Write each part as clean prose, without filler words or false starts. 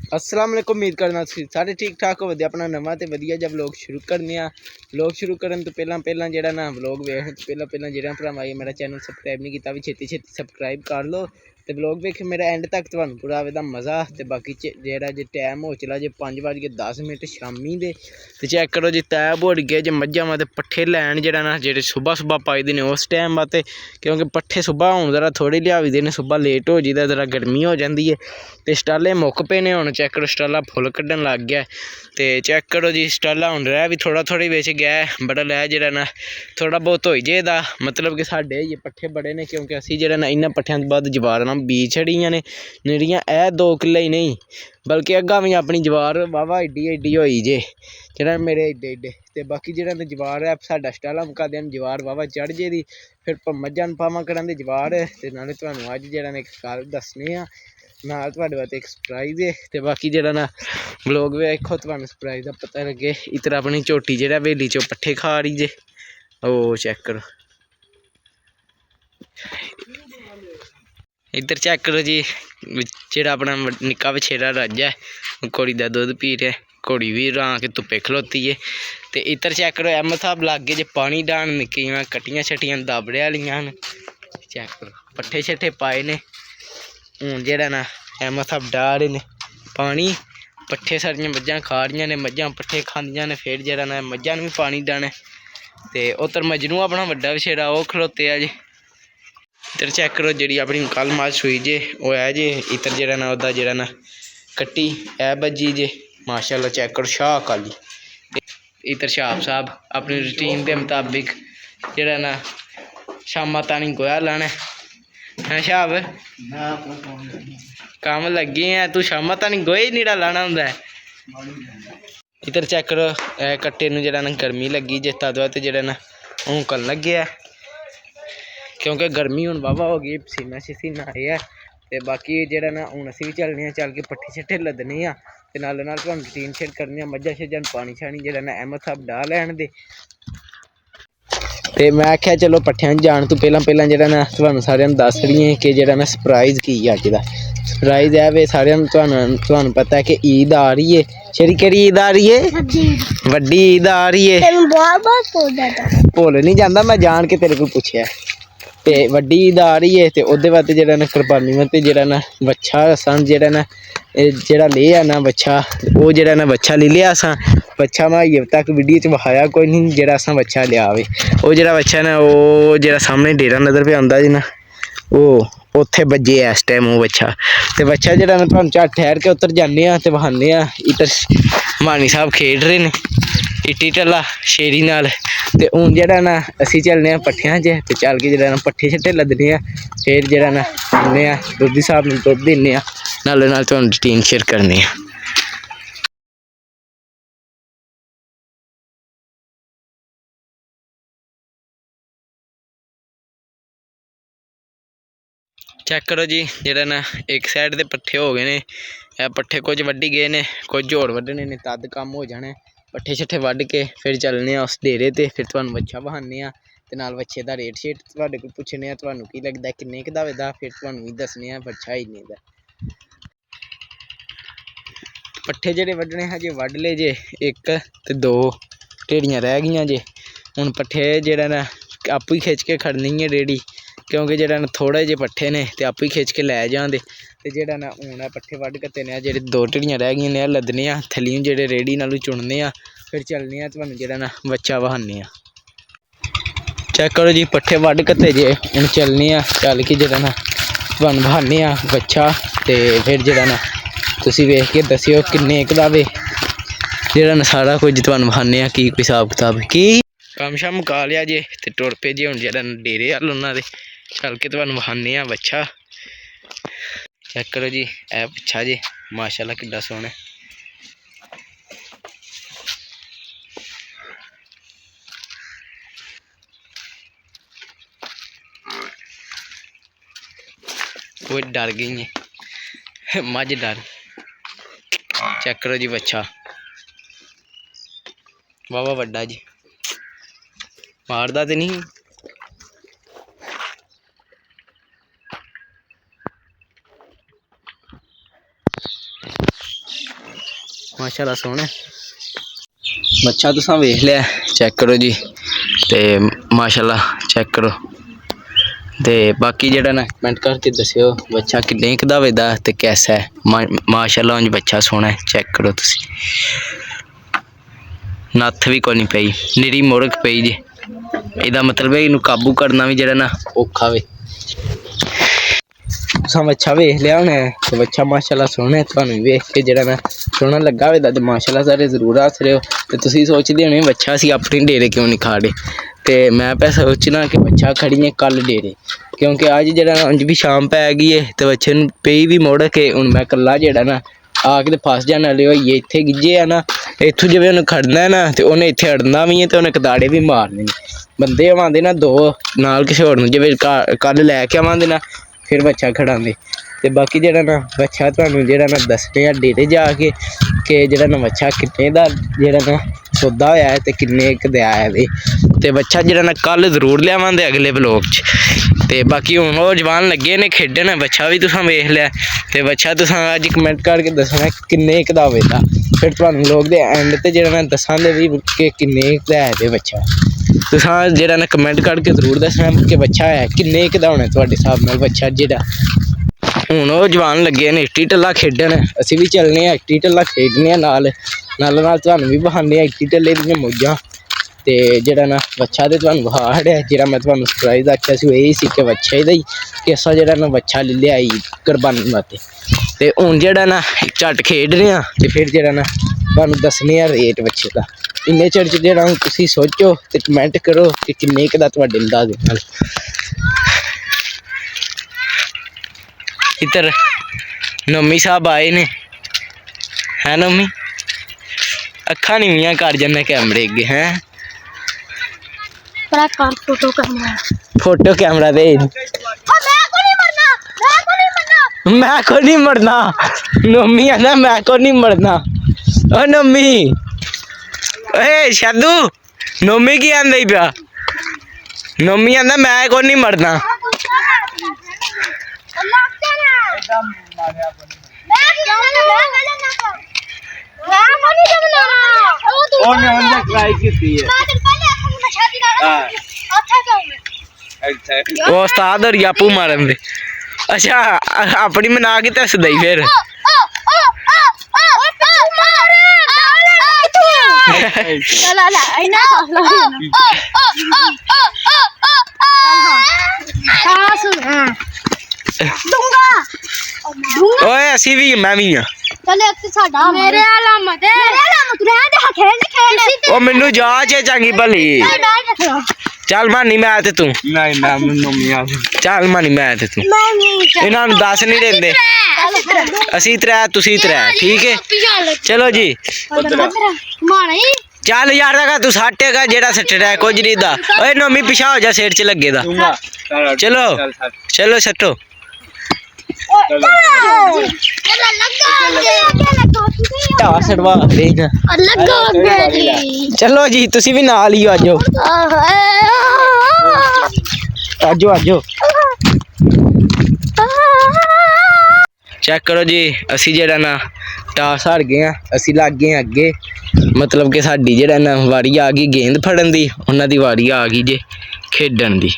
अस्सलाम वालेकुम। उम्मीद करना सारे ठीक ठाक हो। वधिया अपना नवा तो वधिया जब व्लॉग शुरू करने व्लॉग शुरू करने तो पहला जो ना व्लॉग वेखने तो पहला जो भरावां मेरा चैनल सबसक्राइब नहीं किया भी छेती छेती सबसक्राइब कर लो तो व्लॉग वेख मेरा एंड तक तो पूरा आवे दा मज़ा। तो बाकी जो टाइम हो चला जो 5:10 शामी दे तो चेक करो जी तैब हो गया जो मझां वा पट्ठे लैन जो ना जो सुबह सुबह पाई दे उस टाइम वास्ते क्योंकि पट्ठे सुबह हूँ जरा थोड़े लियावी दे सुबह लेट हो जाता जरा गर्मी हो जाती है तो स्टाले मुक पे ने हुण चेक करो स्टाला फुल कड्ढन लग गया तो चेक करो जी स्टाला हुण रह भी थोड़ा थोड़ी बिच गया बड़ा लै जो ना थोड़ा बहुत हो जाएगा मतलब कि साढ़े ये पट्ठे बड़े ने क्योंकि असी जो ना इन्होंने पट्ठियां तो बाद जवार ना बीज छड़ियां ने निड़ियां 2 किले ही नहीं बल्कि अग्गा भी अपनी जवार वाहवा एड्डी एड्डी होई जे जो मेरे एड्डे एड्डे तो बाकी जो जवार है साडा स्टाला मुका देन जवार वाहवा चढ़ जेदी फिर मझां पावां करांदे जवार ते नाले तुहानूं अज्ज जो एक गल दस्सने आ नाल तुहाडे वास्ते एक सरप्राइज है तो बाकी जो ना व्लॉग वेखो तुहानूं सरप्राइज का पता लगे। इधर अपनी झोटी जो हवेली चो पट्ठे खा रही जे ओ चेक करो इधर चेक करो जी जो अपना निक्का बछेरा रज है घोड़ी का दुध पी रहा घोड़ी भी रां के धुप्पे खलोती है तो इधर चेक करो अहमद साहब लागे जे पानी डान निक्कियां कट्टियां छट्टियां दाबड़े वालियां चेक करो पट्ठे छट्ठे पाए ने हूँ जो ना अहमद साहब डाह रहे ने पानी पट्ठे सारियां मझां खा रही ने मझां पट्ठे खांदियां ने फिर जो ना मझां भी पानी डाने तो उधर मजनू अपना वड्डा बछेरा वो खलोते है जी। इधर चेक करो जी अपनी कल मज सूई जे वो है जे इधर जो ना उदा जो ना कट्टी है बजी जे माशाल्लाह चेक करो शाह काली। इधर शाह साहब अपनी रूटीन के मुताबिक जो ना शामा तानी गोया लाना है शाहब काम लगे हैं तू शामा तानी गोए नीड़ा लाना होंगे। इधर चेक करो कट्टे नूं जो ना गर्मी लगी जे तद तो जो ना हूँ कर लगे है क्योंकि गर्मी हूँ वाहवा हो गई पसीना शसीना आया तो बाकी जो ना हूँ असी भी चलने चल के पट्ठे छट्ठे लदने तो नाल नाल तुहानूं रूटीन शेयर करने मझां शझां पानी शानी जो ना अहमद साहब डाह लैन दे तो मैं आख्या चलो पट्ठियां जान तो पहला जो ना तुहानूं सारिआं नूं दस छड़िए कि जो ना सरप्राइज की अज का सरप्राइज है वे सारिआं नूं तुहानूं पता है कि ईद आ रही है छड़ी केड़ी ईद आ रही है वड्डी ईद आ रही है भुल नहीं जाता मैं जान के तेरे को पूछया तो वड्डी ईद आ रही है तो उहदे वास्ते जो ना कुरबानी वास्ते जो ना बच्छा सन जो ना जोड़ा ले आना बच्छा वो जो ना बच्छा ले लिया असा बच्छा मैं अजे तक वीडियो च विखाया कोई नहीं जो असा बच्छा लिया वो जो बच्छा ना वो जो सामने डेरा नज़र पे आंदा जी ना वो उत्थे बजे इस टाइम वो बच्छा तो बच्छा जो ना तुहानूं झट ठहर के उतर जाने तो विखाने इधर मानी साहब खेड रहे हैं इट्टी टल्ला शेरी नाल ते हूँ जो ना असी चलने पट्ठियां च तो चल के जो पट्ठे छट्ठे लदने फिर जो ना आने दुद्धी साहब नूं दुद्ध दिन्ने नाल नाल तुहानूं रूटीन शेयर करने चेक करो जी जो ना एक साइड के पट्ठे हो गए ने पट्ठे कुछ वड्डी गए ने कुछ होर वड्डने ने तद काम हो जाने पट्ठे छट्ठे वड्ड के फिर चलने उस डेरे ते फिर तुहानूं बच्छा बहाने ते नाल बच्छे दा रेट शेट तुहाडे कोल पुच्छने तुहानूं की लगदा किन्ने क दा होएदा फिर तुहानूं भी दस्सने बच्छा इन्ने दा पट्ठे जेह्ड़े वड्डने हजे वड्ड ले जे एक ते दो ढेड़ियां रह गईयां जे हुण पट्ठे जेह्ड़ा ना आपू ही खिच्च के खड़नी है रेड़ी क्योंकि जेह्ड़ा ना थोड़े जे पट्ठे ने ते आपू ही खिच्च के लै जांदे ते जेह्ड़ा ना हून पट्ठे वड्ड कत्ते ने जेह्ड़े दो ढेड़ियां रह गईयां ने लद्दने थल्लियों जेह्ड़े रेड़ी नालों चुनने फिर चलने तुहानूं जेह्ड़ा ना बच्चा बहाने चेक करो जी पट्ठे वड्ड कत्ते जे हुण चलने चल के जेह्ड़ा ना तुहानूं बहाने बच्चा ते फिर जेह्ड़ा ना तुसीं वेख के दस्सिओ किन्ने क दा वे जेह्ड़ा ना सारा कुछ तुहानूं बहाने की कोई हिसाब किताब की कम्म शम्म मुका लिया जे ते टुर पे जे हुण जेह्ड़ा डेरे हल उन्हां दे चल के तुहानूं बहाने बच्छा चेक करो जी ऐ बच्छा जे माशाल्लाह किड्डा सोहना कोई डर गई है मझ डर चेक करो जी बच्छा वाहवा वड्डा जी मारदा ते नहीं माशाल्लाह सोहना बच्चा तुसां वेख लिया चेक करो जी ते माशाल्लाह चेक करो ते बाकी जेह्ड़ा ना कमेंट करके दस्सियो बच्चा किन्ने क दा वेदा ते कैसा है माशाल्लाह उंज बच्चा सोहना है चेक करो तुसी नत्थ भी कोई नहीं पई निरी मुरग पई जी ਇਹਦਾ मतलब है इनू काबू करना भी जेह्ड़ा ना औखा वे तुसां बच्चा वेख लिया होना ते बच्चा माशाल्लाह सोहना है तुहानू वेख के जेह्ड़ा ना सोहना लग्गा होवे ते माशाल्लाह सारे जरूर हੱਸ रहे हो ते तुसी सोचदे होने बच्चा असीं अपने डेरे क्यों नहीं खाड़े ते मैं पे सोचना कि बच्चा खड़िए कल डेरे क्योंकि अज जेह्ड़ा अंज भी शाम पै गई है ते बच्चे नू पेई भी मुड़ के हुण मैं कल्ला जेह्ड़ा ना आके ते फस जाने वाले होइए इत्थे गिज्जे आ ना इत्थों जिवें उन्हें खड़ना है ना ते उन्हें इत्थे अड़ना भी है ते उन्हें कदाड़े भी मारने ने बंदे आवांदे ना दो नाल किसे होर नूं जिवें कल लैके आवांदे ना फिर बच्चा खड़ांदे ते बाकी जेह्ड़ा ना बच्चा तुहानूं जेह्ड़ा ना दस्सने आं डेरे जाके कि जेह्ड़ा ना बच्चा किन्ने दा जेह्ड़ा ना सौदा होया है ते किन्ने क दा है वे ते बच्चा जेह्ड़ा ना कल जरूर लियावांदे अगले ब्लॉग च ते बाकी हुण ओह् जवान लग्गे ने खेढन बच्चा भी तुसां वेख लिया ते बच्चा तुसां अज्ज कमेंट करके दस्सना किन्ने क दा वेदा फिर तुहानूं लोग दे एंड ते जेह्ड़ा ना दस्सांगे भी कि किन्ने क दा है वे बच्चा तुसां जेह्ड़ा ना कमेंट करके जरूर दस्सना कि बच्चा है किन्ने क दा होना तुहाडे हिसाब नाल बच्चा जेह्ड़ा हुण ओह् जवान लग्गे ने इट्टी टल्ला खेढन असीं भी चलने आं इट्टी टल्ला खेढने आं नाल तुहानूं भी बखाने आं इट्टी टल्ले दियां मौजां ते जेह्ड़ा ना बच्चा ते तुहानूं बखा छड़ेआ जेह्ड़ा मैं तुहानूं सरप्राइज आखेआ सी एही सी कि बच्चे दा ही कि असां जेह्ड़ा ना बच्चा लेई आई कुर्बानी वास्ते ते हुण जेह्ड़ा ना झट खेढ रहे आं ते फिर जेह्ड़ा ना तुहानूं दस्सने आं रेट बच्चे दा इन्ने चिर च जेह्ड़ा तुसीं सोचो ते कमेंट करो कि किन्ने क दा तुहाडे अंदाजे नाल इधर नौमी साहब आए ने है नौमी अखा नीवियां कर जन्ने कैमरे अगे हैं फोटो कैमरा दे मैं को नहीं मरना नौमी आना मैं को नहीं मरना ओ नौमी ए शादू नौमी की आंदा पिया नौमी आंदा मैं को नहीं मरना वो उस्ताद और यापू मारन दे अच्छा अपनी मना के दस दई फिर ओए असी भी मैं भी हां मेरे अलामत ओ मैनू जांच है चंगी भली चल मानी मैं ते तू चल मानी मैं ते तू इन्हां नूं दस नहीं देंदे असी त्रै तुसी त्रै ठीक है चलो जी चल यार तू सट है जेड़ा सट्टे कुछ नहीं दा ओए नौमी पिछा हो जा सिर च लगे दा चलो चलो सट्टो चलो जी तुसी भी नाल ही आजो आजो आजो चेक करो जी असी जेड़ा ना टास हार गए हैं असी लग गए अगे मतलब कि साडी जेड़ा ना वारी आ गई गेंद फड़न दी उन्हां दी वारी आ गई जे खेडन दी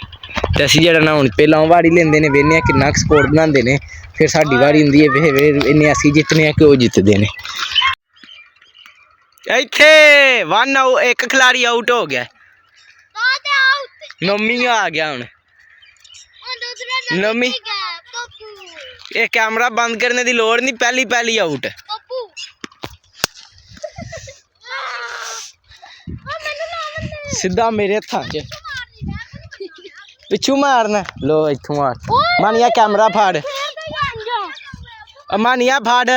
ते असी जेड़ा ना हुण पहलां वारी लेंदे ने वेखने किन्ना स्कोर बनांदे ने फिर साडी वारी हुंदी है फिर इन्ने असी जितने आ कि ओह जितदे ने इत्थे वन एक खिलाड़ी आउट हो गया नौमी आ गया हुण नौमी ये कैमरा बंद करने की लोड़ नहीं पहली पहली आउट सीधा मेरे हत्थां च पिछू मारना लो इत्थों मार मानिया कैमरा फाड़ मानिया फाड़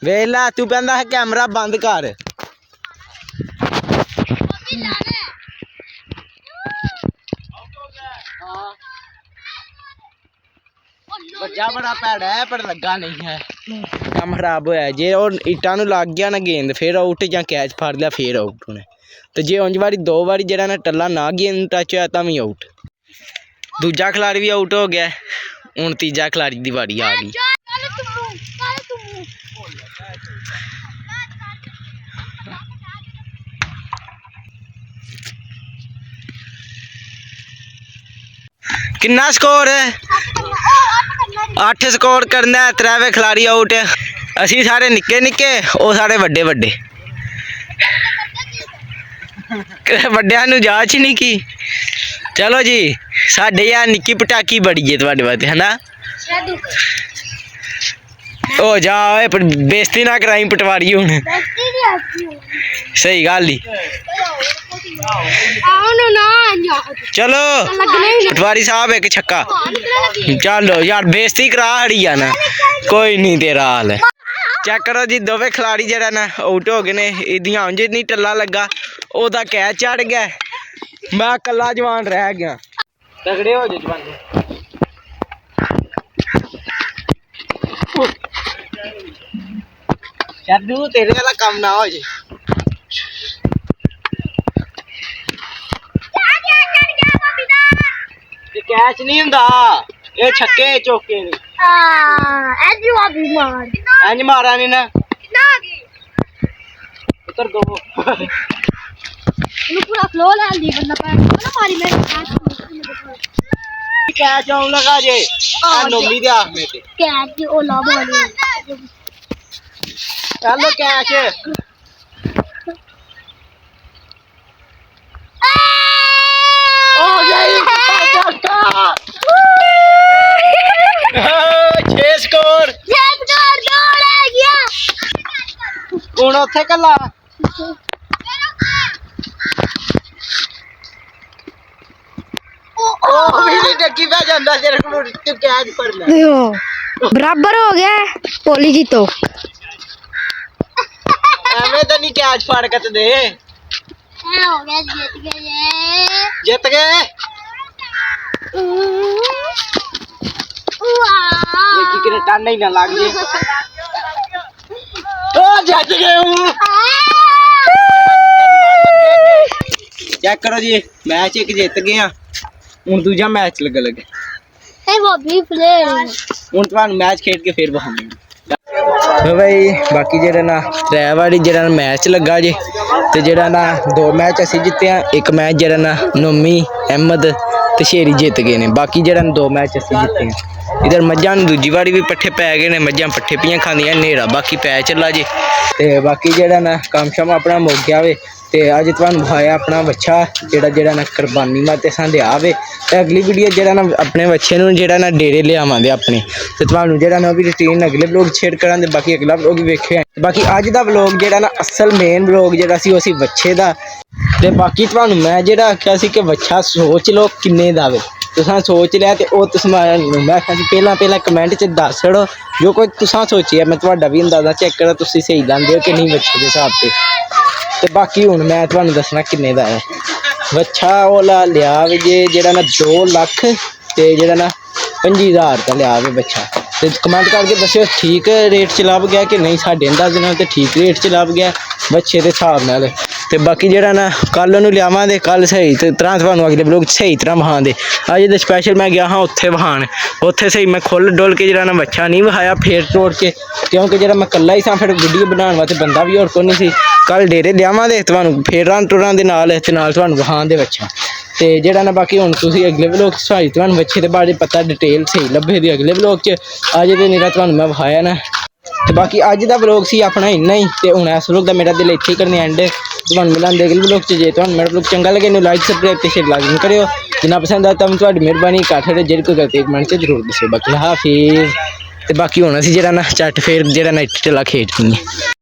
वेला तू कहंदा है कैमरा बंद कर बच्चा बड़ा भैड़ा है पर लगा नहीं है काम खराब होया जे और इट्टां नूं लग गया ना गेंद फिर आउट जां कैच फड़ लिया फिर आउट होने ते जे उंज वारी दो वारी जेड़ा ना टल्ला ना गेंद टच होया तां भी आउट दूजा खिलाड़ी भी आउट हो गया हुण तीजा खिलाड़ी दी वारी आ गई किन्ना स्कोर है 8 स्कोर करना है 3 खिलाड़ी आउट असी सारे निक्के निक्के वो सारे वड्डे वड्डे वड्डियां नूं जाच ही नहीं की चलो जी साडे यार निक्की पटाकी बड़ी है तुहाडे वास्ते है ना ओ जा ओए बेइज्जती ना कराई पटवारी हुण सही गल ही चलो पटवारी साहब एक छक्का चलो यार बेइज्जती करा हड़ी जाना कोई नहीं तेरा हाल चेक करो जी दोवे खिलाड़ी जरा ना आउट हो गए ने इदियां उंज नहीं टल्ला लगा ओदा कैच चढ़ गया मैं कला जवान रह गया तगड़े हो जा जवान शादू तेरे वाला काम ना हो जे कैच नहीं हुंदा ये छक्के चौके ने इंज मारा नहीं ना उतर दो पूरा फ्लो ले ली बंदा पे ना मारी मैं कैच आउं लगा जे नोमी दे आख में ते कैच ओ ला बोली चलो कैच हो गई 6 स्कोर कौन उत्थे कला बराबर हो गया पोली जी तो एवें तो नहीं कैच फाड़ के दे हो गया जीत गए देखी कि टांडा ही ना लग जाए ओ जीत गए चेक करो जी मैच एक जीत गए हूं दूजा मैच लगे लगे हूं तुहानू मैच खेड के फिर बहाने तो भाई बाकी जेड़ा ना 3 वारी जेड़ा मैच लगा जे ते जेड़ा ना 2 मैच असी जिते हैं एक मैच जेड़ा ना नोमी अहमद ते शेरी जित गए ने बाकी जेड़ा 2 मैच असी जिते हैं इधर मज्जां दूजी वारी भी पट्ठे पै गए ने मज्जां पट्ठे पियां खांदियां नेरा बाकी पै चला जे ते बाकी जेड़ा ना काम शाम अपना मुक गया वे ते अज तुहानू भाया अपना बच्चा जेड़ा जेड़ा ना कुर्बानी माते सां दिया वे ते अगली वीडियो जेड़ा ना अपने बच्चे नू जेड़ा ना डेरे ले आवांगे अपने ते तुहानू जेड़ा ना भी रूटीन अगले व्लॉग शेयर करांगे बाकी अगला व्लॉग भी वेखियो बाकी अज दा व्लॉग जेड़ा ना असल मेन व्लॉग जेड़ा सी ओसी बच्चे दा ते बाकी तुहानू मैं जेड़ा आख्या सी कि बच्चा सोच लो किन्ने दा वे तुसां सोच लिया ते ओह तुस मैं आख्या सी पहला कमेंट च दस छड़ो जो कोई तुसां सोचिया मैं तुहाडा भी अंदाजा चेक करो तुसी सही लांदे हो कि नहीं बच्चे दे हिसाब ते बाकी हुण मैं तुहानू दसना किन्ने दा है बच्चा ओला लिया वे जे जेड़ा ना 2 लाख ते जेड़ा ना 25,000 का लिया वे बच्चा ते कमेंट करके दस्सियो ठीक रेट च लभ गया कि नहीं साडे अंदाजे नाल ते ठीक रेट च लभ गया बच्चे दे हिसाब नाल ते बाकी जेड़ा ना कल नूं लियावांगे कल सही तरह तुहानू अगले व्लॉग सही तरह वहांदे अज दे स्पैशल मैं गया हाँ उत्थे वहान उत्थे सही मैं खुल डुल के जेड़ा ना बच्चा नहीं वहाया फेर तोड़ के क्योंकि जेड़ा मैं कल्ला ही सा फिर वीडियो बनाने वास्ते बंदा भी होर कोई नहीं सी कल डेरे लियावांगे तुहानू फेरां टुरां दे नाल ते नाल तुहानू वहांदे बच्चा ते जेड़ा ना बाकी हुण तुसीं अगले व्लॉग च तुहानू बच्चे दे बारे पता डिटेल सही लब्भे दी अगले व्लॉग च अज ते नेरा तुहानू मैं वहाया ना ते बाकी अज दा व्लॉग सी अपना इन्ना ही ते हुण इस व्लॉग दा मेरा दिल इत्थे करने एंड तुहानू मिलांगे अगले व्लॉग च जे तुहानू मेरा व्लॉग चंगा लगे लाइक सबसक्राइब ते शेयर लाजमी करियो जिन्ना पसंद आया तां तुहाडी मेहरबानी काठ जेह्ड़ी कोई गलती कमेंट च जरूर दस्सियो बाकी हाफिज़ ते बाकी हुण असीं जेह्ड़ा ना झट फेर जेह्ड़ा ना इट्ट ढिल्ला खेढ पईए